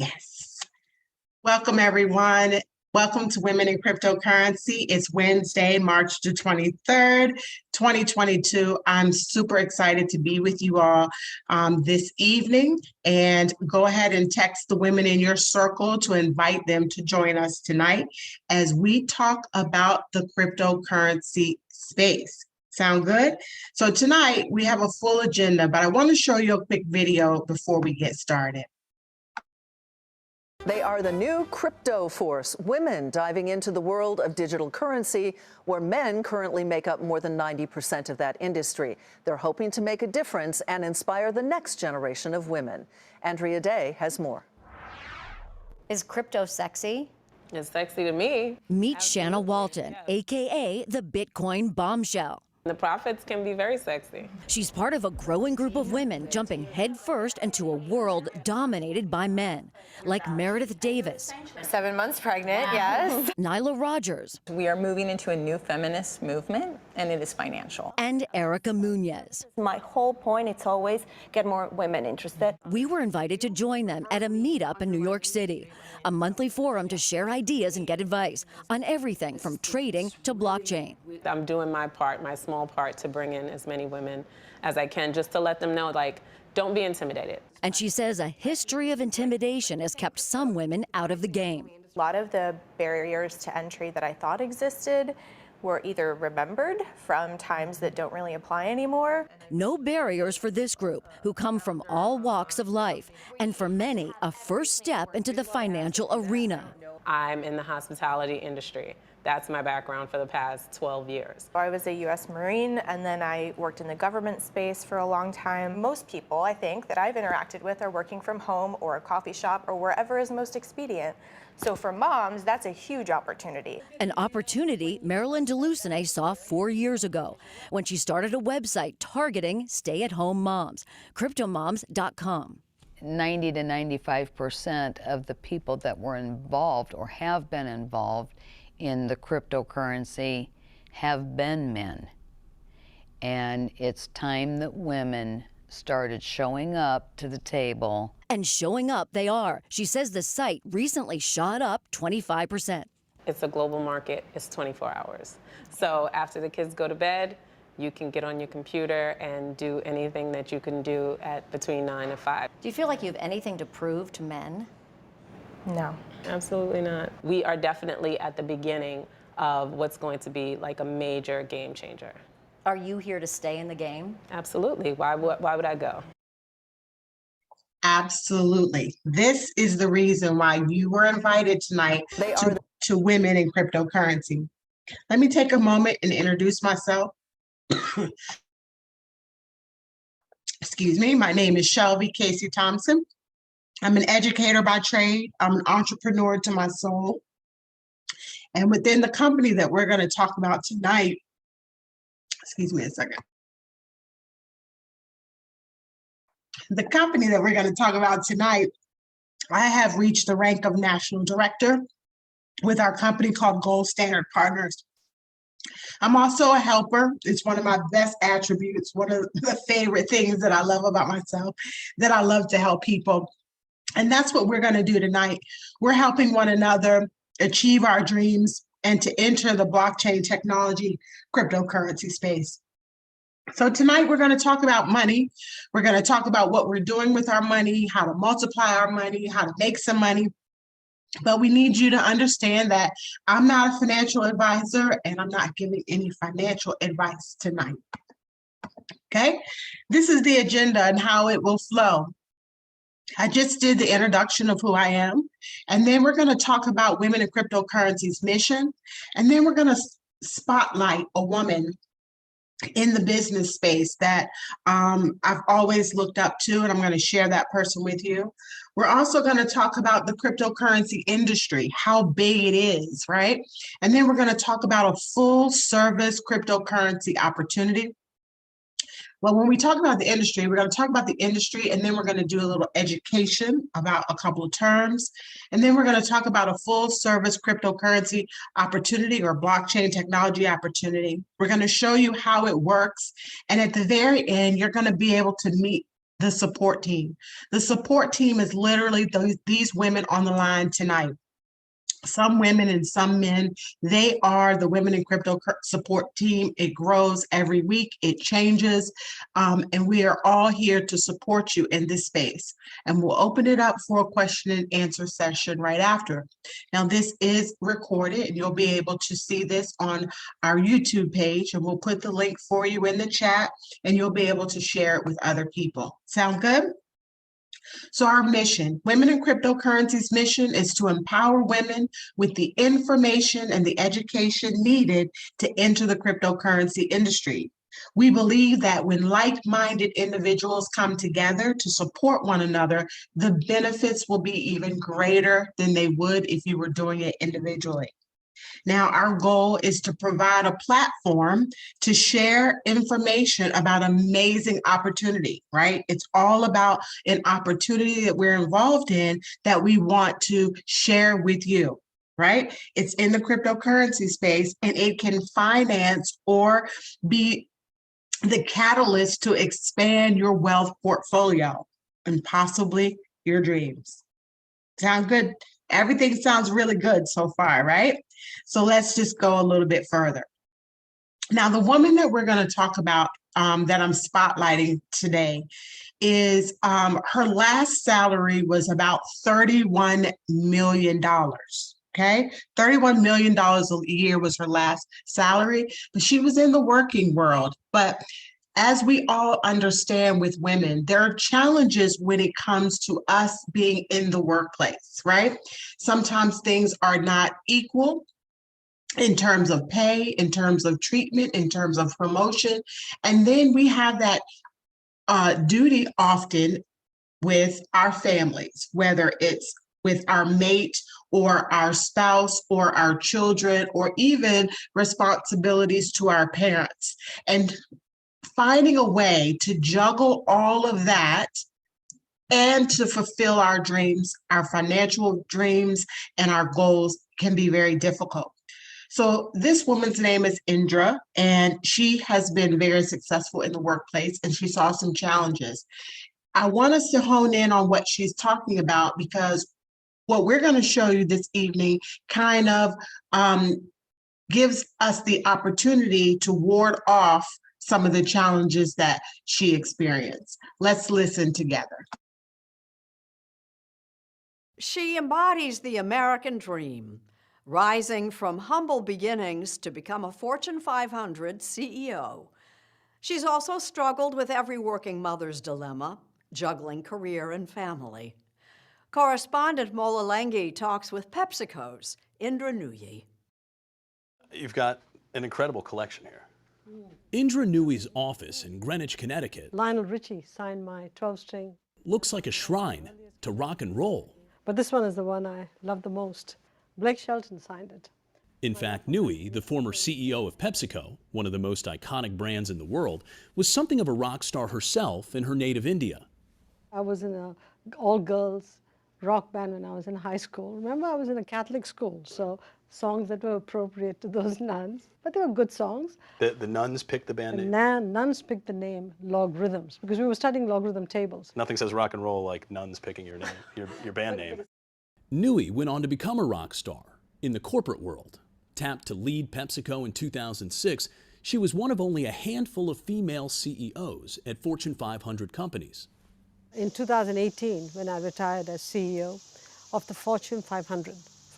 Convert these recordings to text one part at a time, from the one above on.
Yes. Welcome, everyone. Welcome to Women in Cryptocurrency. It's Wednesday, March the 23rd, 2022. I'm super excited to be with you all this evening. And go ahead and text the women in your circle to invite them to join us tonight as we talk about the cryptocurrency space. Sound good? So tonight we have a full agenda, but I want to show you a quick video before we get started. They are the new crypto force, women diving into the world of digital currency, where men currently make up more than 90% of that industry. They're hoping to make a difference and inspire the next generation of women. Andrea Day has more. Is crypto sexy? It's sexy to me. Meet Shanna Walton, aka the Bitcoin bombshell. The profits can be very sexy. She's part of a growing group of women jumping headfirst into a world dominated by men, like Meredith Davis, 7 months pregnant, yes. Nyla Rogers, We are moving into a new feminist movement, and it is financial. and Erica Muñez. My whole point is always get more women interested. We were invited to join them at a meetup in New York City, a monthly forum to share ideas and get advice on everything from trading to blockchain. I'm doing my part, my small part, to bring in as many women as I can, just to let them know, like, don't be intimidated. And she says a history of intimidation has kept some women out of the game. A lot of the barriers to entry that I thought existed were either remembered from times that don't really apply anymore. No barriers for this group, who come from all walks of life, and for many, a first step into the financial arena. I'm in the hospitality industry. That's my background for the past 12 years. I was a U.S. Marine, and then I worked in the government space for a long time. Most people, I think, that I've interacted with are working from home or a coffee shop or wherever is most expedient. So for moms, that's a huge opportunity. An opportunity Marilyn DeLucine saw 4 years ago when she started a website targeting stay-at-home moms, cryptomoms.com. 90 to 95% of the people that were involved or have been involved in the cryptocurrency have been men. And it's time that women started showing up to the table. And showing up they are. She says the site recently shot up 25%. It's a global market. It's 24 hours. So after the kids go to bed, you can get on your computer and do anything that you can do at between 9 and 5. Do you feel like you have anything to prove to men? No. Absolutely not. We are definitely at the beginning of what's going to be like a major game changer. Are you here to stay in the game? Absolutely. Why would I go? Absolutely. This is the reason why you were invited tonight to Women in Cryptocurrency. Let me take a moment and introduce myself. Excuse me. My name is Shelby Casey Thompson. I'm an educator by trade. I'm an entrepreneur to my soul. And within the company that we're going to talk about tonight, excuse me a second. The company that we're going to talk about tonight, I have reached the rank of national director with our company called Gold Standard Partners. I'm also a helper. It's one of my best attributes, one of the favorite things that I love about myself, that I love to help people. And that's what we're going to do tonight. We're helping one another achieve our dreams and to enter the blockchain technology cryptocurrency space. So tonight we're going to talk about money. We're going to talk about what we're doing with our money, how to multiply our money, how to make some money. But we need you to understand that I'm not a financial advisor and I'm not giving any financial advice tonight. Okay? This is the agenda and how it will flow. I just did the introduction of who I am, and then we're going to talk about Women in Cryptocurrency's mission, and then we're going to spotlight a woman in the business space that I've always looked up to, and I'm going to share that person with you. We're also going to talk about the cryptocurrency industry, how big it is, right? And then we're going to talk about a full service cryptocurrency opportunity. Well, when we talk about the industry, we're going to talk about the industry, and then we're going to do a little education about a couple of terms. And then we're going to talk about a full service cryptocurrency opportunity or blockchain technology opportunity. We're going to show you how it works. And at the very end, you're going to be able to meet the support team. The support team is literally these women on the line tonight. Some women and some men, they are the Women in Crypto support team. It grows every week, it changes, and we are all here to support you in this space. And we'll open it up for a question and answer session right after. Now, this is recorded, and you'll be able to see this on our YouTube page, and we'll put the link for you in the chat, and you'll be able to share it with other people. Sound good? So our mission, Women in Cryptocurrency's mission, is to empower women with the information and the education needed to enter the cryptocurrency industry. We believe that when like-minded individuals come together to support one another, the benefits will be even greater than they would if you were doing it individually. Now, our goal is to provide a platform to share information about amazing opportunity, right? It's all about an opportunity that we're involved in that we want to share with you, right? It's in the cryptocurrency space, and it can finance or be the catalyst to expand your wealth portfolio and possibly your dreams. Sound good? Everything sounds really good so far, right? So let's just go a little bit further. Now, the woman that we're going to talk about that I'm spotlighting today is her last salary was about $31 million. Okay, $31 million a year was her last salary, but she was in the working world. But as we all understand with women, there are challenges when it comes to us being in the workplace, right? Sometimes things are not equal in terms of pay, in terms of treatment, in terms of promotion. And then we have that duty often with our families, whether it's with our mate or our spouse or our children, or even responsibilities to our parents. And finding a way to juggle all of that and to fulfill our dreams, our financial dreams, and our goals can be very difficult. So this woman's name is Indra, and she has been very successful in the workplace, and she saw some challenges. I want us to hone in on what she's talking about, because what we're going to show you this evening kind of gives us the opportunity to ward off some of the challenges that she experienced. Let's listen together. She embodies the American dream, rising from humble beginnings to become a Fortune 500 CEO. She's also struggled with every working mother's dilemma, juggling career and family. Correspondent Mola Lenghi talks with PepsiCo's Indra Nooyi. You've got an incredible collection here. Indra Nooyi's office in Greenwich, Connecticut Lionel Richie signed my 12-string. Looks like a shrine to rock and roll. But this one is the one I love the most. Blake Shelton signed it. In fact, Nooyi, the former CEO of PepsiCo, one of the most iconic brands in the world, was something of a rock star herself in her native India. I was in an all-girls rock band when I was in high school. Remember, I was in a Catholic school, so songs that were appropriate to those nuns, but they were good songs. The nuns picked the band name? Nuns picked the name Logarithms, because we were studying logarithm tables. Nothing says rock and roll like nuns picking your name, your band name. Nooyi went on to become a rock star in the corporate world. Tapped to lead PepsiCo in 2006, she was one of only a handful of female CEOs at Fortune 500 companies. In 2018, when I retired as CEO of the Fortune 500,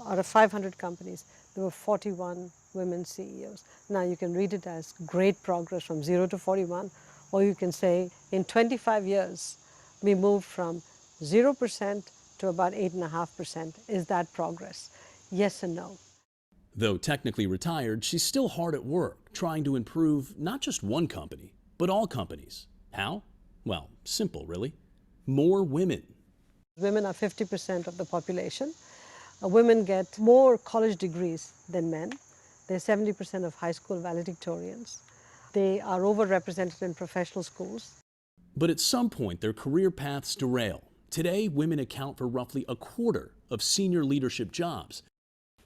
out of 500 companies, there were 41 women CEOs. Now you can read it as great progress from 0 to 41, or you can say in 25 years, we moved from 0% to about 8.5%. Is that progress? Yes and no. Though technically retired, she's still hard at work, trying to improve not just one company, but all companies. How? Well, simple, really. More women. Women are 50% of the population. Women get more college degrees than men. They're 70% of high school valedictorians. They are overrepresented in professional schools. But at some point, their career paths derail. Today, women account for roughly a quarter of senior leadership jobs.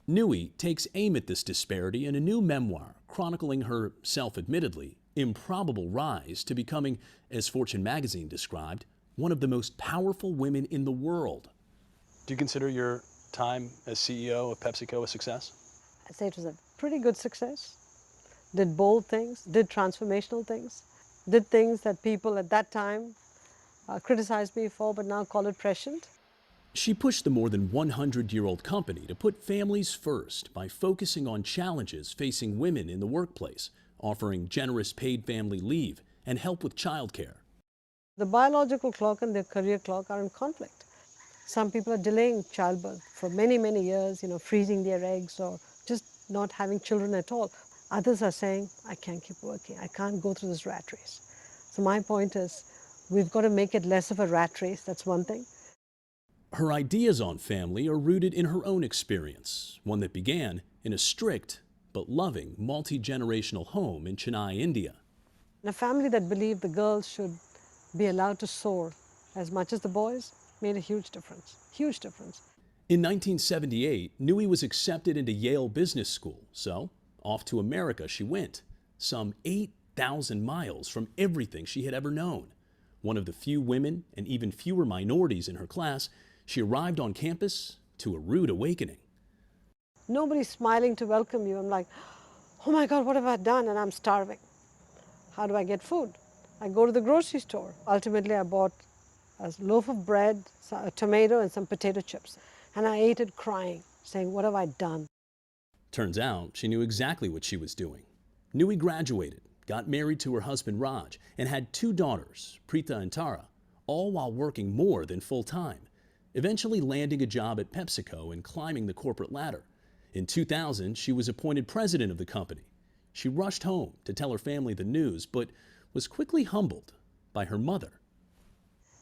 Nooyi takes aim at this disparity in a new memoir chronicling her self-admittedly improbable rise to becoming, as Fortune magazine described, one of the most powerful women in the world. Do you consider your time as CEO of PepsiCo a success? I'd say it was a pretty good success. Did bold things, did transformational things, did things that people at that time criticized me for, but now call it prescient. She pushed the more than 100-year-old company to put families first by focusing on challenges facing women in the workplace, offering generous paid family leave and help with childcare. The biological clock and the career clock are in conflict. Some people are delaying childbirth for many, many years, freezing their eggs or just not having children at all. Others are saying, I can't keep working. I can't go through this rat race. So my point is, we've got to make it less of a rat race. That's one thing. Her ideas on family are rooted in her own experience, one that began in a strict but loving multi-generational home in Chennai, India. A family that believed the girls should be allowed to soar as much as the boys made a huge difference, huge difference. In 1978, Nui was accepted into Yale Business School, so off to America she went, some 8,000 miles from everything she had ever known. One of the few women and even fewer minorities in her class, she arrived on campus to a rude awakening. Nobody's smiling to welcome you. I'm like, oh my God, what have I done? And I'm starving. How do I get food? I go to the grocery store. Ultimately, I bought a loaf of bread, a tomato, and some potato chips. And I ate it crying, saying, what have I done? Turns out she knew exactly what she was doing. Nui graduated, got married to her husband Raj, and had 2 daughters, Preeta and Tara, all while working more than full-time, eventually landing a job at PepsiCo and climbing the corporate ladder. In 2000, she was appointed president of the company. She rushed home to tell her family the news, but was quickly humbled by her mother.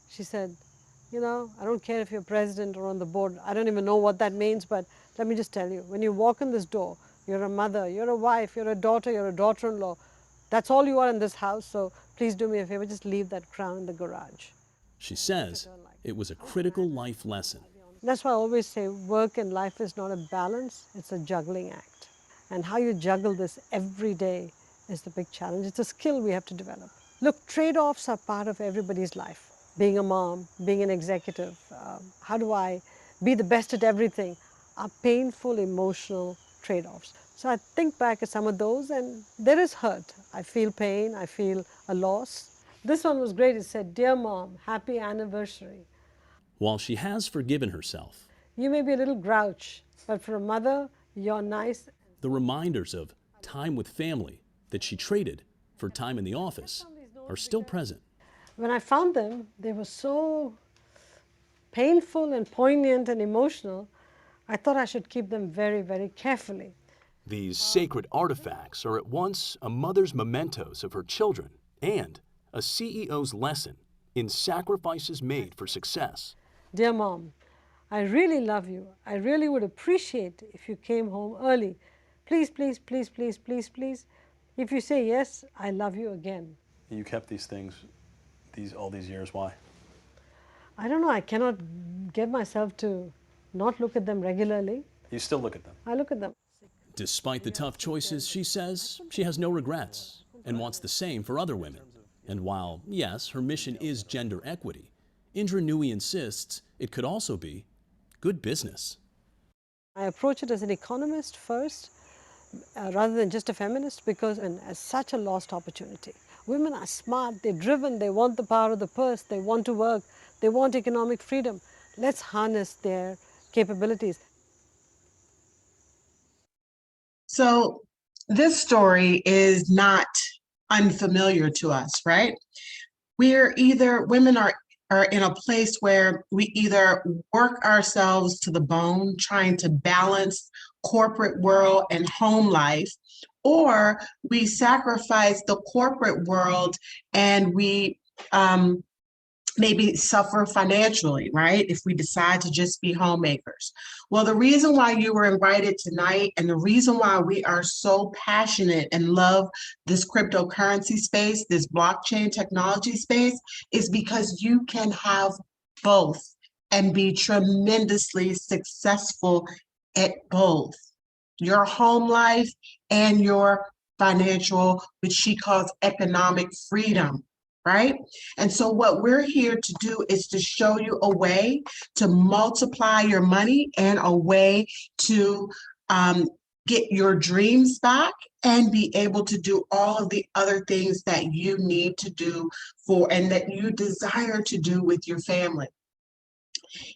She said, I don't care if you're president or on the board. I don't even know what that means, but let me just tell you, when you walk in this door, you're a mother, you're a wife, you're a daughter, you're a daughter-in-law. That's all you are in this house, so please do me a favor, just leave that crown in the garage. She says it was a critical life lesson. That's why I always say work and life is not a balance, it's a juggling act. And how you juggle this every day is the big challenge. It's a skill we have to develop. Look, trade-offs are part of everybody's life. Being a mom, being an executive, how do I be the best at everything, are painful, emotional trade-offs. So I think back at some of those and there is hurt. I feel pain, I feel a loss. This one was great. It said, "Dear Mom, happy anniversary." While she has forgiven herself, you may be a little grouch, but for a mother, you're nice. The reminders of time with family that she traded for time in the office are still present. When I found them, they were so painful and poignant and emotional, I thought I should keep them very, very carefully. These sacred artifacts are at once a mother's mementos of her children and a CEO's lesson in sacrifices made for success. Dear Mom, I really love you. I really would appreciate if you came home early. Please, please, please, please, please, please. If you say yes, I love you again. You kept these things all these years. Why? I don't know. I cannot get myself to not look at them regularly. You still look at them? I look at them. Despite the tough choices, she says she has no regrets and wants the same for other women. And while, yes, her mission is gender equity, Indra Nui insists it could also be good business. I approach it as an economist first, rather than just a feminist, because as such a lost opportunity. Women are smart, they're driven, they want the power of the purse, they want to work, they want economic freedom. Let's harness their capabilities. So this story is not unfamiliar to us, right? Women are in a place where we either work ourselves to the bone trying to balance corporate world and home life, or we sacrifice the corporate world and we maybe suffer financially, right? If we decide to just be homemakers. Well, the reason why you were invited tonight and the reason why we are so passionate and love this cryptocurrency space, this blockchain technology space, is because you can have both and be tremendously successful at both. Your home life and your financial, which she calls economic freedom, right? And so what we're here to do is to show you a way to multiply your money and a way to get your dreams back and be able to do all of the other things that you need to do for and that you desire to do with your family.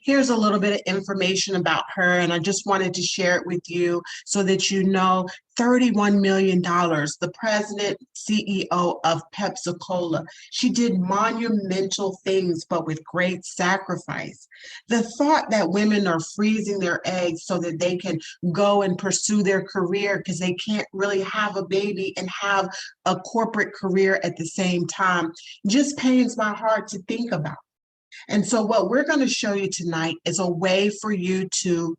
Here's a little bit of information about her, and I just wanted to share it with you so that you know. $31 million, the president, CEO of Pepsi-Cola. She did monumental things, but with great sacrifice. The thought that women are freezing their eggs so that they can go and pursue their career because they can't really have a baby and have a corporate career at the same time just pains my heart to think about. And so what we're going to show you tonight is a way for you to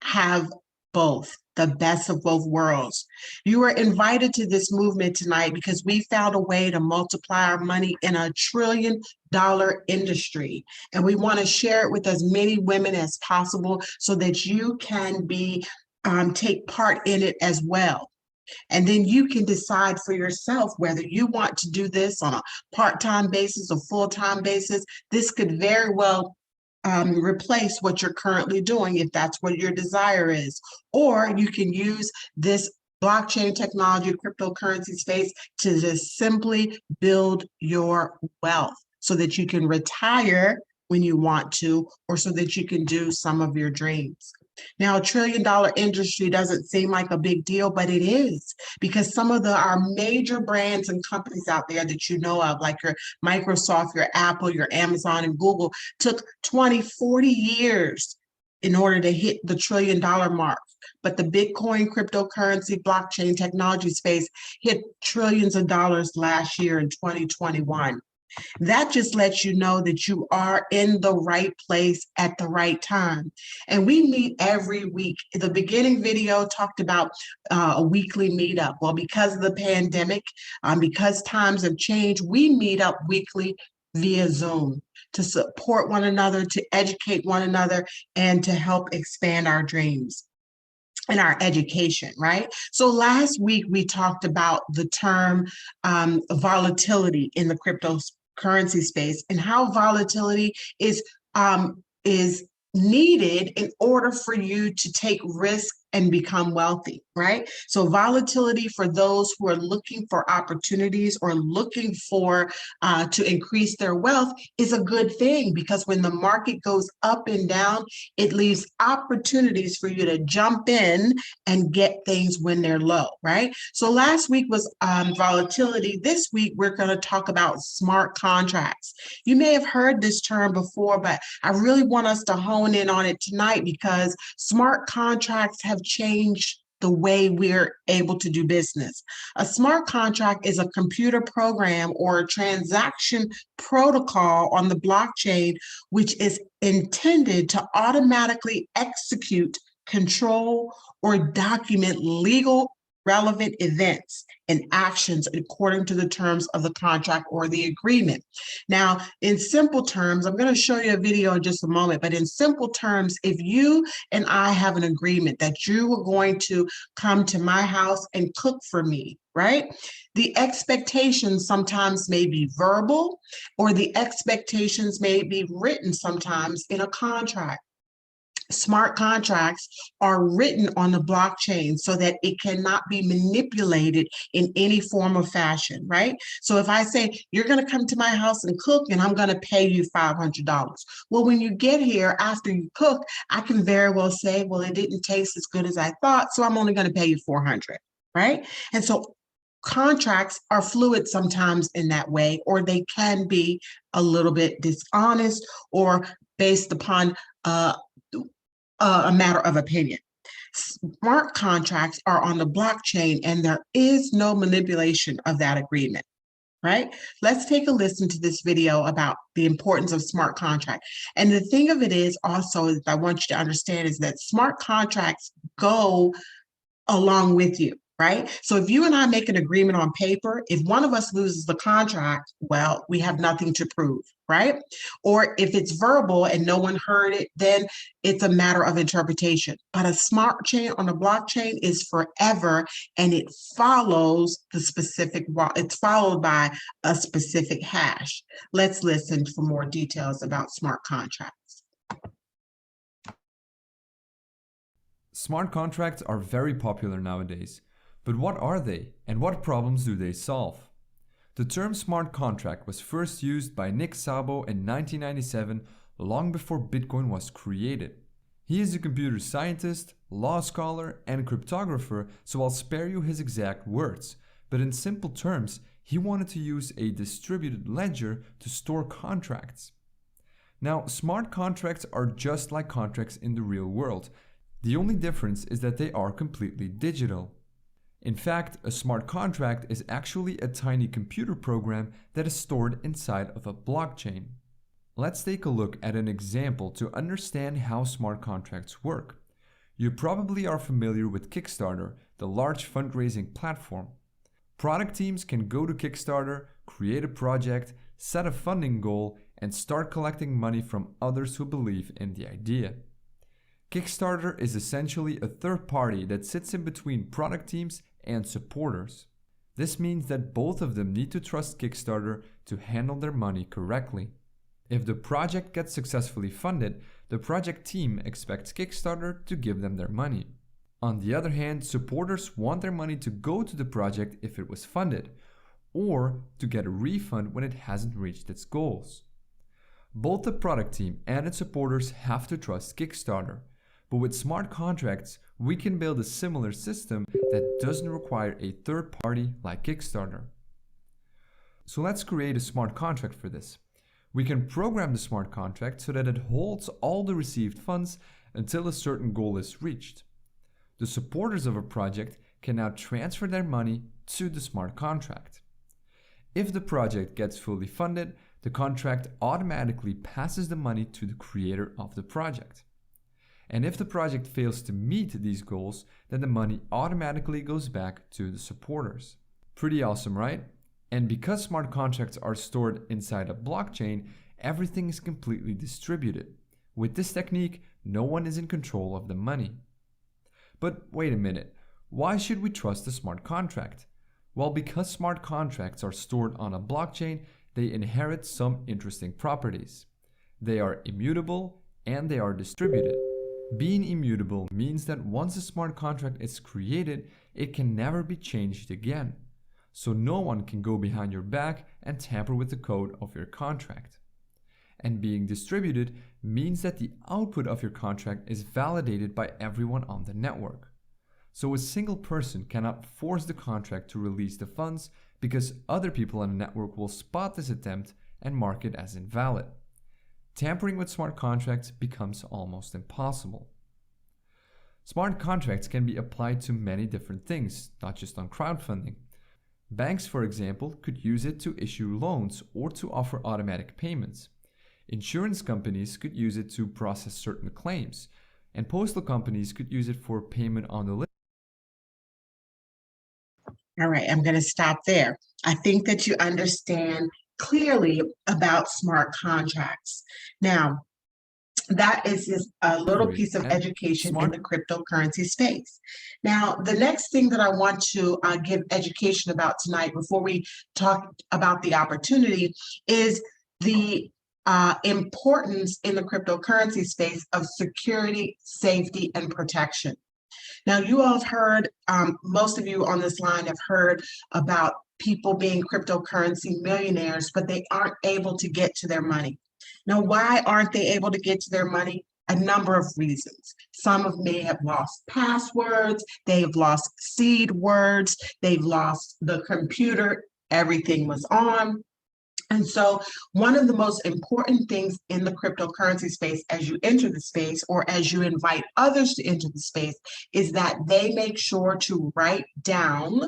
have both, the best of both worlds. You are invited to this movement tonight because we found a way to multiply our money in a $1 trillion industry. And we want to share it with as many women as possible so that you can take part in it as well. And then you can decide for yourself whether you want to do this on a part-time basis or full-time basis. This could very well replace what you're currently doing if that's what your desire is. Or you can use this blockchain technology, cryptocurrency space to just simply build your wealth so that you can retire when you want to, or so that you can do some of your dreams. Now, $1 trillion industry doesn't seem like a big deal, but it is, because some of our major brands and companies out there that you know of, like your Microsoft, your Apple, your Amazon, and Google, took 20, 40 years in order to hit the $1 trillion mark. But the Bitcoin, cryptocurrency, blockchain technology space hit trillions of dollars last year in 2021. That just lets you know that you are in the right place at the right time. And we meet every week. The beginning video talked about a weekly meetup. Well, because of the pandemic, because times have changed, we meet up weekly via Zoom to support one another, to educate one another, and to help expand our dreams and our education, right? So last week we talked about the term volatility in the cryptocurrency space and how volatility is needed in order for you to take risk and become wealthy, right? So volatility for those who are looking for opportunities or looking for to increase their wealth is a good thing, because when the market goes up and down, it leaves opportunities for you to jump in and get things when they're low, right? So last week was volatility. This week, we're going to talk about smart contracts. You may have heard this term before, but I really want us to hone in on it tonight, because smart contracts have changed the way we're able to do business. A smart contract is a computer program or a transaction protocol on the blockchain, which is intended to automatically execute, control, or document legal relevant events and actions according to the terms of the contract or the agreement. Now, in simple terms, I'm going to show you a video in just a moment, but in simple terms, if you and I have an agreement that you are going to come to my house and cook for me, right? The expectations sometimes may be verbal, or the expectations may be written sometimes in a contract. Smart contracts are written on the blockchain so that it cannot be manipulated in any form or fashion, right? So if I say, you're going to come to my house and cook, and I'm going to pay you $500. Well, when you get here after you cook, I can very well say, well, it didn't taste as good as I thought, so I'm only going to pay you $400, right? And so contracts are fluid sometimes in that way, or they can be a little bit dishonest or based upon a matter of opinion. Smart contracts are on the blockchain, and there is no manipulation of that agreement, right? Let's take a listen to this video about the importance of smart contract. And the thing of it is also, that I want you to understand, is that smart contracts go along with you, right? So if you and I make an agreement on paper, if one of us loses the contract, well, we have nothing to prove, right? Or if it's verbal and no one heard it, then it's a matter of interpretation. But a smart chain on a blockchain is forever, and it follows the specific, it's followed by a specific hash. Let's listen for more details about smart contracts. Smart contracts are very popular nowadays. But what are they, and what problems do they solve? The term smart contract was first used by Nick Szabo in 1997, long before Bitcoin was created. He is a computer scientist, law scholar, and cryptographer, so I'll spare you his exact words. But in simple terms, he wanted to use a distributed ledger to store contracts. Now, smart contracts are just like contracts in the real world. The only difference is that they are completely digital. In fact, a smart contract is actually a tiny computer program that is stored inside of a blockchain. Let's take a look at an example to understand how smart contracts work. You probably are familiar with Kickstarter, the large fundraising platform. Product teams can go to Kickstarter, create a project, set a funding goal, and start collecting money from others who believe in the idea. Kickstarter is essentially a third party that sits in between product teams and supporters. This means that both of them need to trust Kickstarter to handle their money correctly. If the project gets successfully funded, the project team expects Kickstarter to give them their money. On the other hand, supporters want their money to go to the project if it was funded, or to get a refund when it hasn't reached its goals. Both the product team and its supporters have to trust Kickstarter. But with smart contracts, we can build a similar system that doesn't require a third party like Kickstarter. So let's create a smart contract for this. We can program the smart contract so that it holds all the received funds until a certain goal is reached. The supporters of a project can now transfer their money to the smart contract. If the project gets fully funded, the contract automatically passes the money to the creator of the project. And if the project fails to meet these goals, then the money automatically goes back to the supporters. Pretty awesome, right? And because smart contracts are stored inside a blockchain, everything is completely distributed. With this technique, no one is in control of the money. But wait a minute, why should we trust a smart contract? Well, because smart contracts are stored on a blockchain, they inherit some interesting properties. They are immutable and they are distributed. Being immutable means that once a smart contract is created, it can never be changed again. So no one can go behind your back and tamper with the code of your contract. And being distributed means that the output of your contract is validated by everyone on the network. So a single person cannot force the contract to release the funds because other people on the network will spot this attempt and mark it as invalid. Tampering with smart contracts becomes almost impossible. Smart contracts can be applied to many different things, not just on crowdfunding. Banks, for example, could use it to issue loans or to offer automatic payments. Insurance companies could use it to process certain claims, and postal companies could use it for payment on the list. All right, I'm going to stop there. I think that you understand clearly about smart contracts. Now, that is just a little piece of education in the cryptocurrency space. Now, the next thing that I want to give education about tonight before we talk about the opportunity is the importance in the cryptocurrency space of security, safety, and protection. Now, you all have heard, most of you on this line have heard about people being cryptocurrency millionaires, but they aren't able to get to their money. Now, why aren't they able to get to their money? A number of reasons. Some of them have lost passwords, they've lost seed words, they've lost the computer, everything was on. And so one of the most important things in the cryptocurrency space as you enter the space or as you invite others to enter the space is that they make sure to write down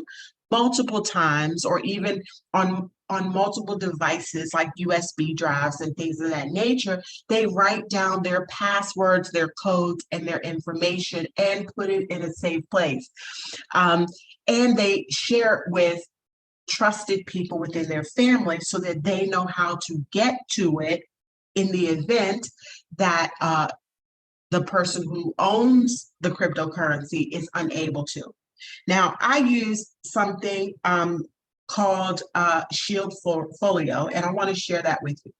multiple times or even on multiple devices like USB drives and things of that nature, they write down their passwords, their codes, and their information and put it in a safe place. and they share it with trusted people within their family so that they know how to get to it in the event that the person who owns the cryptocurrency is unable to. Now, I use something called Shield Folio, and I want to share that with you.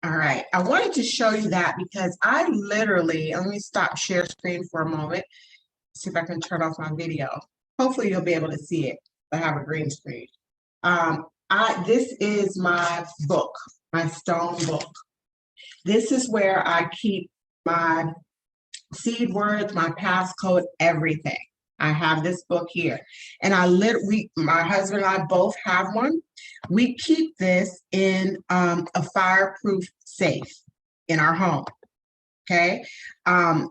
All right, I wanted to show you that because I literally, let me stop share screen for a moment, see if I can turn off my video. Hopefully you'll be able to see it. I have a green screen. This is my book, my stone book. This is where I keep my seed words, my passcode, everything. I have this book here, and my husband and I both have one. We keep this in a fireproof safe in our home. Okay, and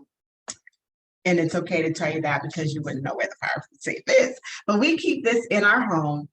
it's okay to tell you that because you wouldn't know where the fireproof safe is. But we keep this in our home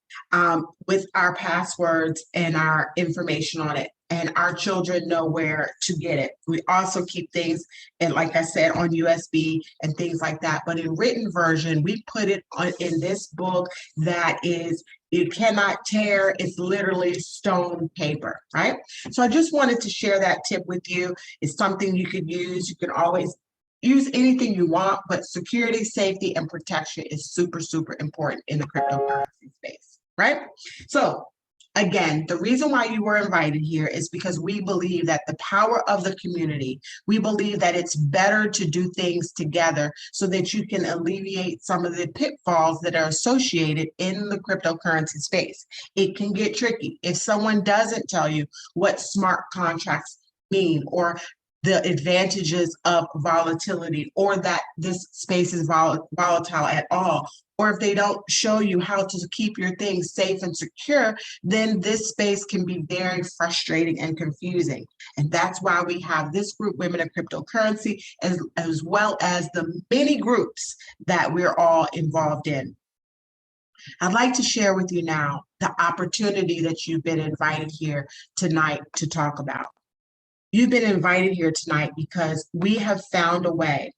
with our passwords and our information on it. And our children know where to get it. We also keep things, and like I said, on USB and things like that. But in written version, we put it in this book that is, you cannot tear. It's literally stone paper, right? So I just wanted to share that tip with you. It's something you could use. You can always use anything you want, but security, safety, and protection is super, super important in the cryptocurrency space, right? So again, the reason why you were invited here is because we believe that the power of the community, we believe that it's better to do things together so that you can alleviate some of the pitfalls that are associated in the cryptocurrency space. It can get tricky. If someone doesn't tell you what smart contracts mean, or the advantages of volatility, or that this space is volatile at all, or if they don't show you how to keep your things safe and secure, then this space can be very frustrating and confusing. And that's why we have this group, Women in Cryptocurrency, as well as the many groups that we're all involved in. I'd like to share with you now the opportunity that you've been invited here tonight to talk about. You've been invited here tonight because we have found a way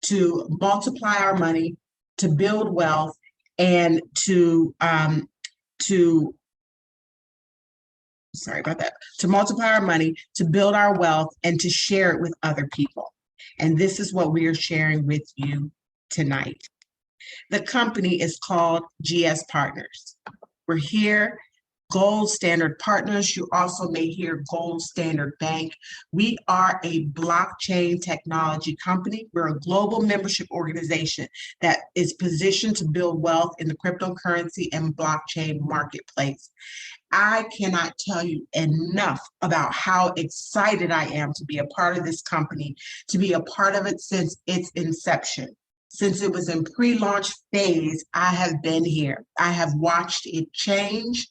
to multiply our money, to build wealth, and to multiply our money, to build our wealth, and to share it with other people. And this is what we are sharing with you tonight. The company is called GS Partners. We're here. Gold Standard Partners. You also may hear Gold Standard Bank. We are a blockchain technology company. We're a global membership organization that is positioned to build wealth in the cryptocurrency and blockchain marketplace. I cannot tell you enough about how excited I am to be a part of this company, to be a part of it since its inception. Since it was in pre-launch phase, I have been here. I have watched it change,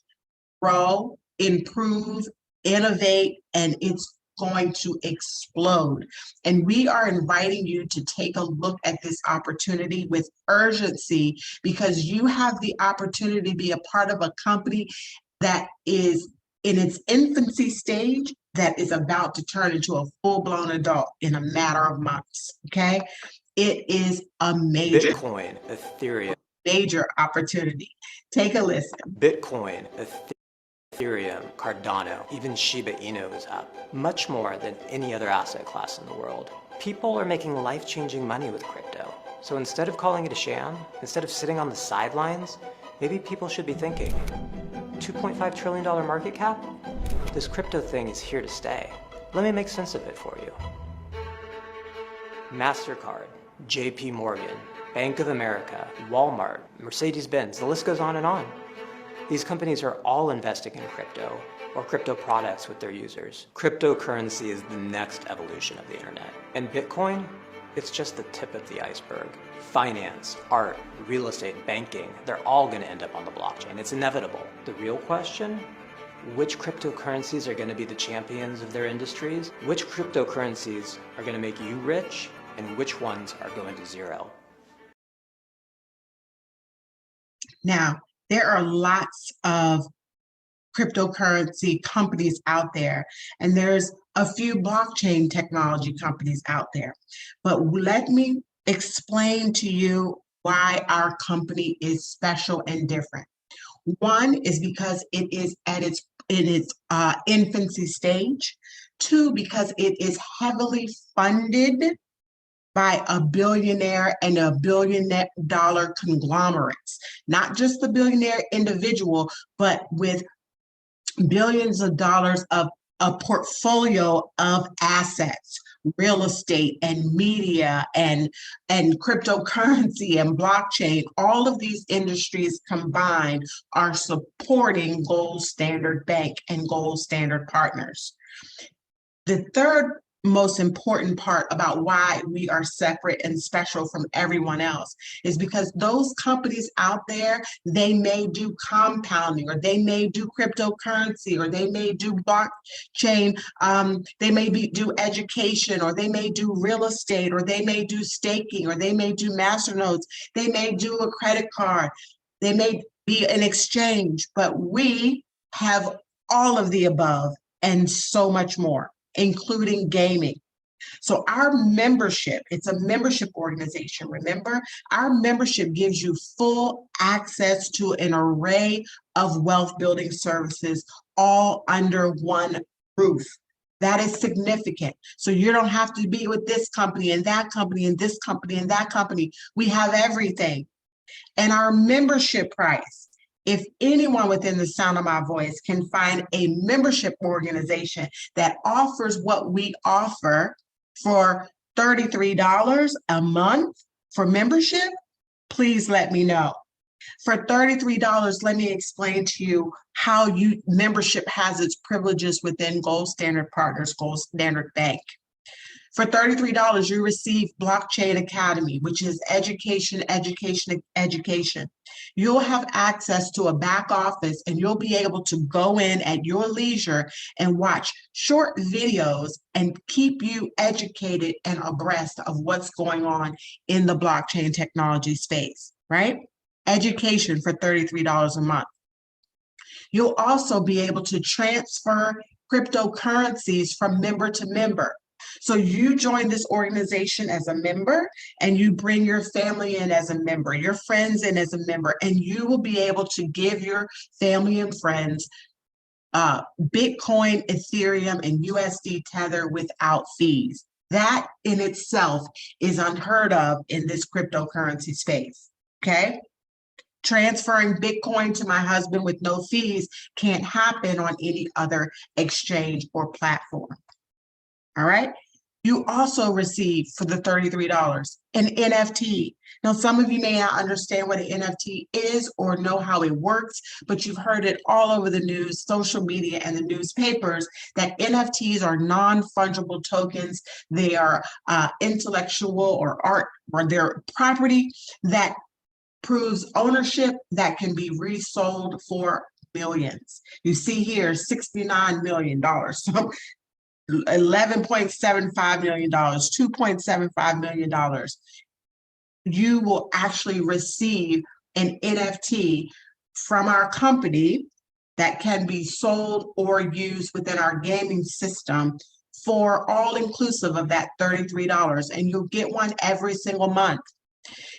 grow, improve, innovate, and it's going to explode. And we are inviting you to take a look at this opportunity with urgency, because you have the opportunity to be a part of a company that is in its infancy stage that is about to turn into a full-blown adult in a matter of months, okay? It is a major Bitcoin, Ethereum. Major opportunity. Take a listen. Bitcoin, Ethereum, Cardano, even Shiba Inu is up. Much more than any other asset class in the world. People are making life-changing money with crypto. So instead of calling it a sham, instead of sitting on the sidelines, maybe people should be thinking, $2.5 trillion market cap? This crypto thing is here to stay. Let me make sense of it for you. MasterCard, JP Morgan, Bank of America, Walmart, Mercedes-Benz, the list goes on and on. These companies are all investing in crypto or crypto products with their users. Cryptocurrency is the next evolution of the internet. And Bitcoin, it's just the tip of the iceberg. Finance, art, real estate, banking, they're all going to end up on the blockchain. It's inevitable. The real question, which cryptocurrencies are going to be the champions of their industries? Which cryptocurrencies are going to make you rich? And which ones are going to zero? Now, there are lots of cryptocurrency companies out there, and there's a few blockchain technology companies out there. But let me explain to you why our company is special and different. One is because it is in its infancy stage. Two, because it is heavily funded by a billionaire and a billion-dollar conglomerates, not just the billionaire individual, but with billions of dollars of a portfolio of assets, real estate and media and cryptocurrency and blockchain. All of these industries combined are supporting Gold Standard Bank and Gold Standard Partners. The third most important part about why we are separate and special from everyone else is because those companies out there, they may do compounding, or they may do cryptocurrency, or they may do blockchain, they may do education, or they may do real estate, or they may do staking, or they may do masternodes, they may do a credit card, they may be an exchange, but we have all of the above and so much more, including gaming. So our membership, it's a membership organization, remember? Our membership gives you full access to an array of wealth building services all under one roof. That is significant. So you don't have to be with this company and that company and this company and that company. We have everything. And our membership price, if anyone within the sound of my voice can find a membership organization that offers what we offer for $33 a month for membership, please let me know. For $33, let me explain to you how membership has its privileges within Gold Standard Partners, Gold Standard Bank. For $33, you receive Blockchain Academy, which is education. You'll have access to a back office, and you'll be able to go in at your leisure and watch short videos and keep you educated and abreast of what's going on in the blockchain technology space, right? Education for $33 a month. You'll also be able to transfer cryptocurrencies from member to member. So you join this organization as a member, and you bring your family in as a member, your friends in as a member, and you will be able to give your family and friends Bitcoin, Ethereum, and USD Tether without fees. That in itself is unheard of in this cryptocurrency space, okay? Transferring Bitcoin to my husband with no fees can't happen on any other exchange or platform. All right. You also receive for the $33 an NFT. Now, some of you may not understand what an NFT is or know how it works, but you've heard it all over the news, social media, and the newspapers that NFTs are non-fungible tokens. They are intellectual or art, or their property that proves ownership that can be resold for millions. You see here, $69 million. So $11.75 million, $2.75 million, you will actually receive an NFT from our company that can be sold or used within our gaming system for all inclusive of that $33. And you'll get one every single month.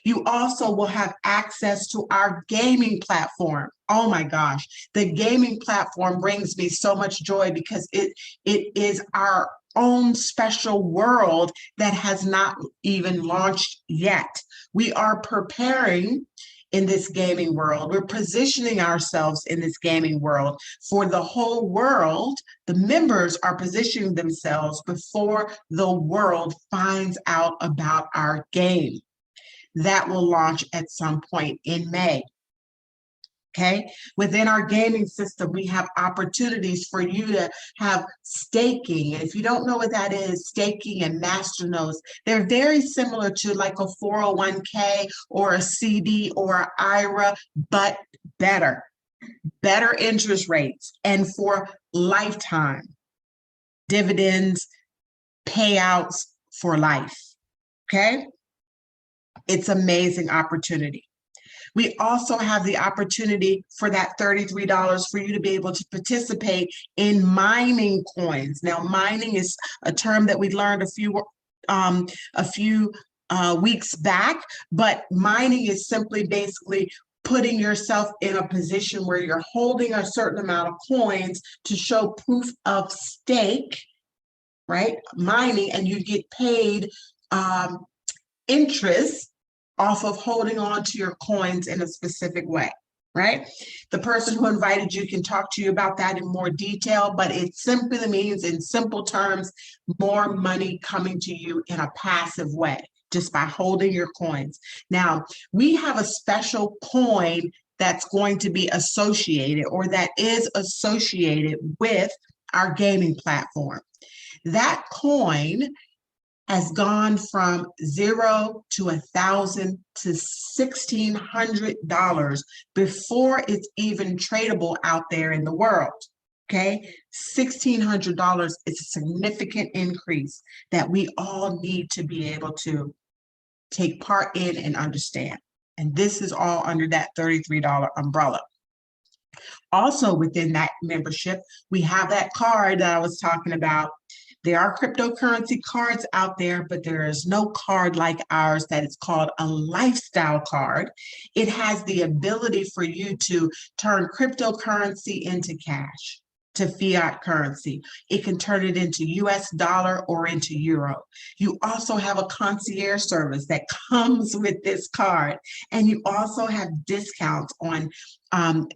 You also will have access to our gaming platform. Oh my gosh, the gaming platform brings me so much joy because it is our own special world that has not even launched yet. We are preparing in this gaming world. We're positioning ourselves in this gaming world for the whole world. The members are positioning themselves before the world finds out about our game. That will launch at some point in May. Okay, within our gaming system, we have opportunities for you to have staking. And if you don't know what that is, staking and masternodes, they're very similar to like a 401k or a CD or an IRA, but better interest rates and for lifetime dividends, payouts for life. Okay, it's amazing opportunity. We also have the opportunity for that $33 for you to be able to participate in mining coins. Now, mining is a term that we learned a few weeks back, but mining is simply basically putting yourself in a position where you're holding a certain amount of coins to show proof of stake, right? Mining, and you get paid interest off of holding on to your coins in a specific way, right? The person who invited you can talk to you about that in more detail, but it simply means, in simple terms, more money coming to you in a passive way, just by holding your coins. Now, we have a special coin that's going to be associated, or that is associated with our gaming platform. That coin has gone from $0 to $1,000 to $1,600 before it's even tradable out there in the world. Okay, $1,600 is a significant increase that we all need to be able to take part in and understand. And this is all under that $33 umbrella. Also within that membership, we have that card that I was talking about. There are cryptocurrency cards out there, but there is no card like ours that is called a lifestyle card. It has the ability for you to turn cryptocurrency into cash, to fiat currency. It can turn it into US dollar or into euro. You also have a concierge service that comes with this card. And you also have discounts on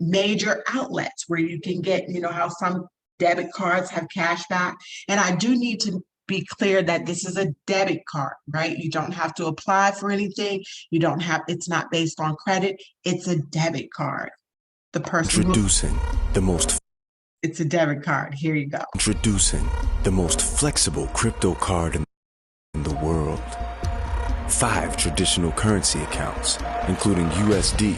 major outlets where you can get, you know how some debit cards have cash back. And I do need to be clear that this is a debit card, right? You don't have to apply for anything. You don't have, it's not based on credit. It's a debit card. The person Introducing the most It's a debit card. Here you go. Introducing the most flexible crypto card in the world. 5 traditional currency accounts, including USD,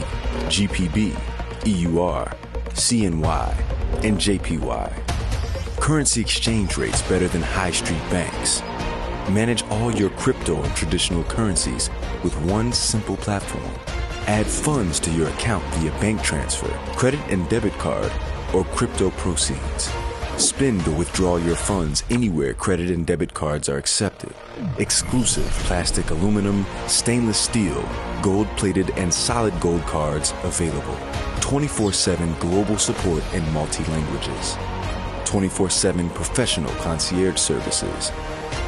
GPB, EUR, CNY, and JPY. Currency exchange rates better than high street banks. Manage all your crypto and traditional currencies with one simple platform. Add funds to your account via bank transfer, credit and debit card, or crypto proceeds. Spend or withdraw your funds anywhere credit and debit cards are accepted. Exclusive plastic, aluminum, stainless steel, gold-plated, and solid gold cards available. 24/7 global support in multi-languages. 24/7 professional concierge services.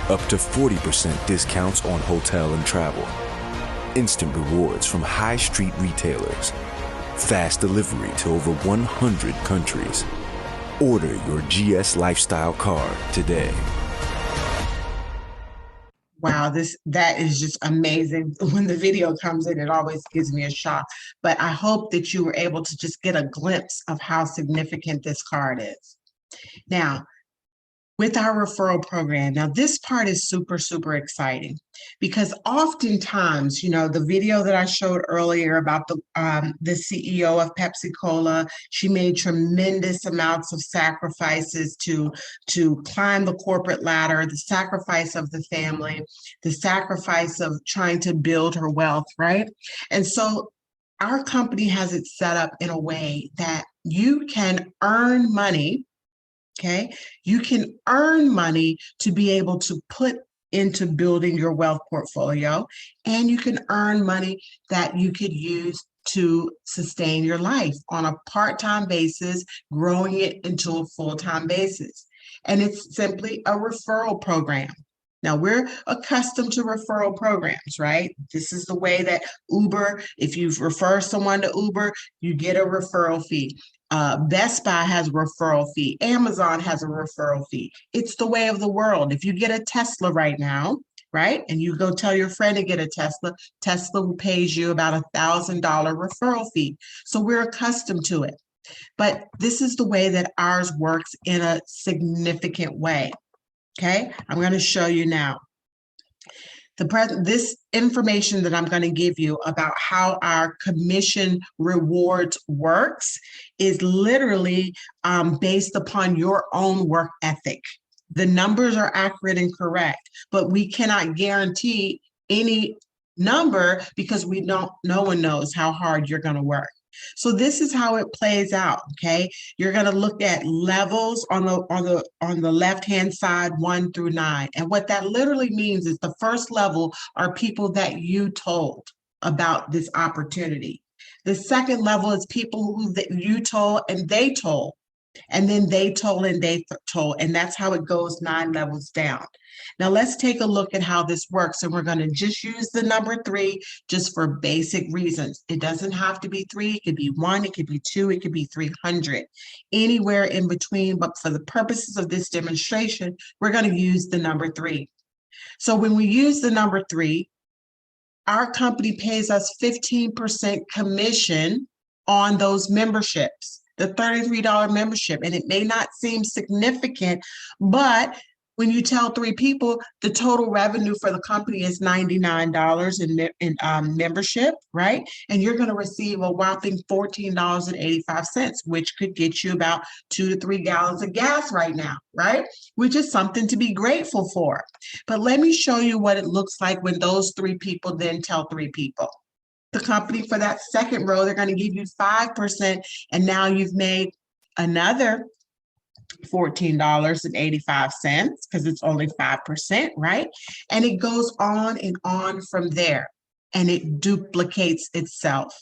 Up to 40% discounts on hotel and travel. Instant rewards from high street retailers. Fast delivery to over 100 countries. Order your GS Lifestyle card today. Wow, that is just amazing. When the video comes in, it always gives me a shock. But I hope that you were able to just get a glimpse of how significant this card is. Now, with our referral program. Now, this part is super, super exciting because oftentimes, you know, the video that I showed earlier about the CEO of Pepsi Cola, she made tremendous amounts of sacrifices to climb the corporate ladder, the sacrifice of the family, the sacrifice of trying to build her wealth, right? And so our company has it set up in a way that you can earn money. Okay, you can earn money to be able to put into building your wealth portfolio, and you can earn money that you could use to sustain your life on a part-time basis, growing it into a full-time basis. And it's simply a referral program. Now, we're accustomed to referral programs, right? This is the way that Uber, if you refer someone to Uber, you get a referral fee. Best Buy has a referral fee. Amazon has a referral fee. It's the way of the world. If you get a Tesla right now, right, and you go tell your friend to get a Tesla, Tesla pays you about $1,000 referral fee. So we're accustomed to it. But this is the way that ours works in a significant way. Okay, I'm going to show you now. This information that I'm going to give you about how our commission rewards works is literally based upon your own work ethic. The numbers are accurate and correct, but we cannot guarantee any number because no one knows how hard you're going to work. So this is how it plays out, okay? You're going to look at levels on the left-hand side, 1 through 9. And what that literally means is the first level are people that you told about this opportunity. The second level is people who you told and they told. And then they told and they told, and that's how it goes 9 levels down. Now let's take a look at how this works, and we're going to just use the number 3 just for basic reasons. It doesn't have to be 3, it could be 1, it could be 2, it could be 300, anywhere in between, but for the purposes of this demonstration, we're going to use the number 3. So when we use the number 3, our company pays us 15% commission on those memberships, the $33 membership. And it may not seem significant, but when you tell 3 people, the total revenue for the company is $99 in membership, right? And you're going to receive a whopping $14.85, which could get you about 2 to 3 gallons of gas right now, right? Which is something to be grateful for. But let me show you what it looks like when those 3 people then tell 3 people. The company for that second row, they're going to give you 5%, and now you've made another $14.85 because it's only 5%, right? And it goes on and on from there, and it duplicates itself.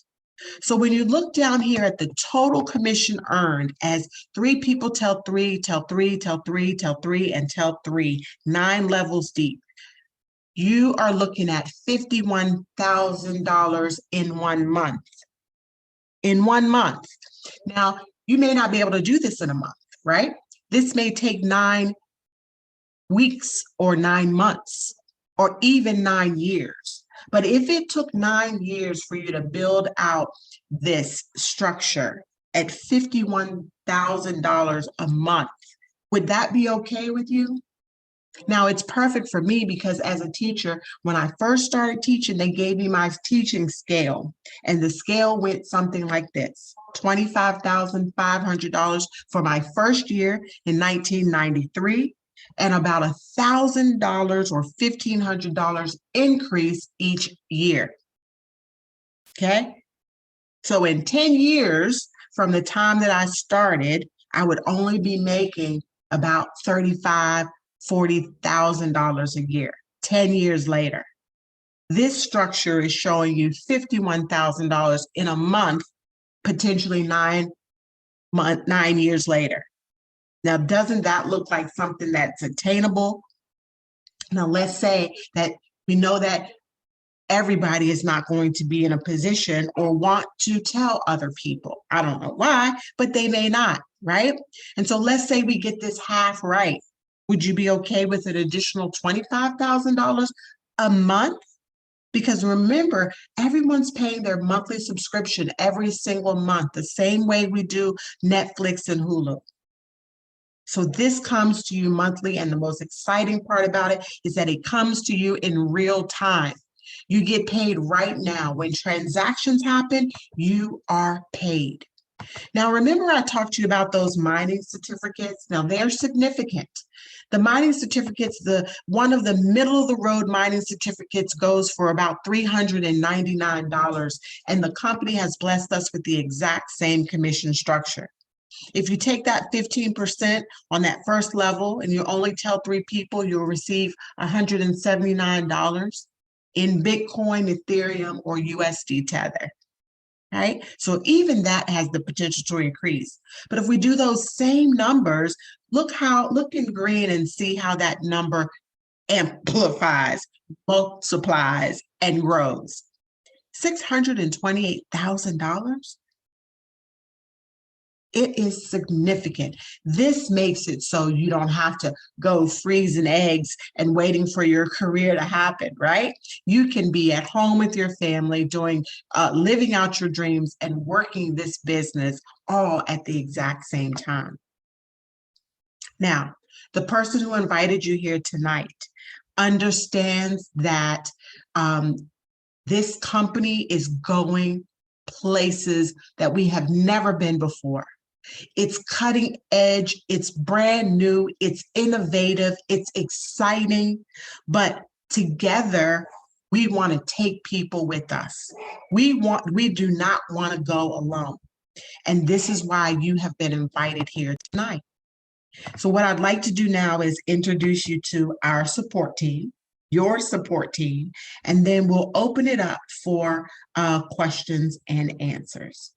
So when you look down here at the total commission earned as 3 people tell 3, tell 3, tell 3, tell 3, and tell 3, 9 levels deep, you are looking at $51,000 in 1 month. In 1 month. Now, you may not be able to do this in a month, right? This may take 9 weeks or 9 months or even 9 years. But if it took 9 years for you to build out this structure at $51,000 a month, would that be okay with you? Now, it's perfect for me because as a teacher, when I first started teaching, they gave me my teaching scale, and the scale went something like this: $25,500 for my first year in 1993, and about $1,000 or $1,500 increase each year. Okay? So in 10 years from the time that I started, I would only be making about $40,000 a year. 10 years later, this structure is showing you $51,000 in a month, potentially 9 years later. Now, doesn't that look like something that's attainable? Now, let's say that we know that everybody is not going to be in a position or want to tell other people. I don't know why, but they may not, right? And so let's say we get this half right. Would you be okay with an additional $25,000 a month? Because remember, everyone's paying their monthly subscription every single month, the same way we do Netflix and Hulu. So this comes to you monthly, and the most exciting part about it is that it comes to you in real time. You get paid right now. When transactions happen, you are paid. Now, remember I talked to you about those mining certificates? Now, they're significant. The mining certificates, one of the middle of the road mining certificates goes for about $399, and the company has blessed us with the exact same commission structure. If you take that 15% on that first level and you only tell 3 people, you'll receive $179 in Bitcoin, Ethereum, or USD Tether. Right? So even that has the potential to increase. But if we do those same numbers, look in green and see how that number amplifies, multiplies, and grows. $628,000. It is significant. This makes it so you don't have to go freezing eggs and waiting for your career to happen, right? You can be at home with your family doing, living out your dreams and working this business all at the exact same time. Now, the person who invited you here tonight understands that this company is going places that we have never been before. It's cutting edge, it's brand new, it's innovative, it's exciting, but together we want to take people with us. We do not want to go alone. And this is why you have been invited here tonight. So what I'd like to do now is introduce you to our support team, your support team, and then we'll open it up for questions and answers.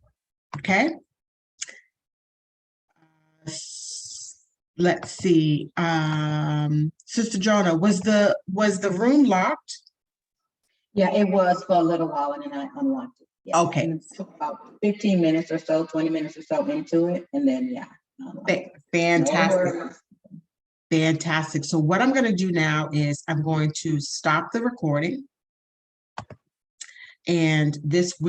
Okay? Let's see. Sister Jonah, was the room locked? Yeah, it was for a little while, and then I unlocked it. Yeah. Okay. And it took about 15 minutes or so, 20 minutes or so into it, and then Fantastic. No, fantastic. So what I'm going to do now is I'm going to stop the recording, and this will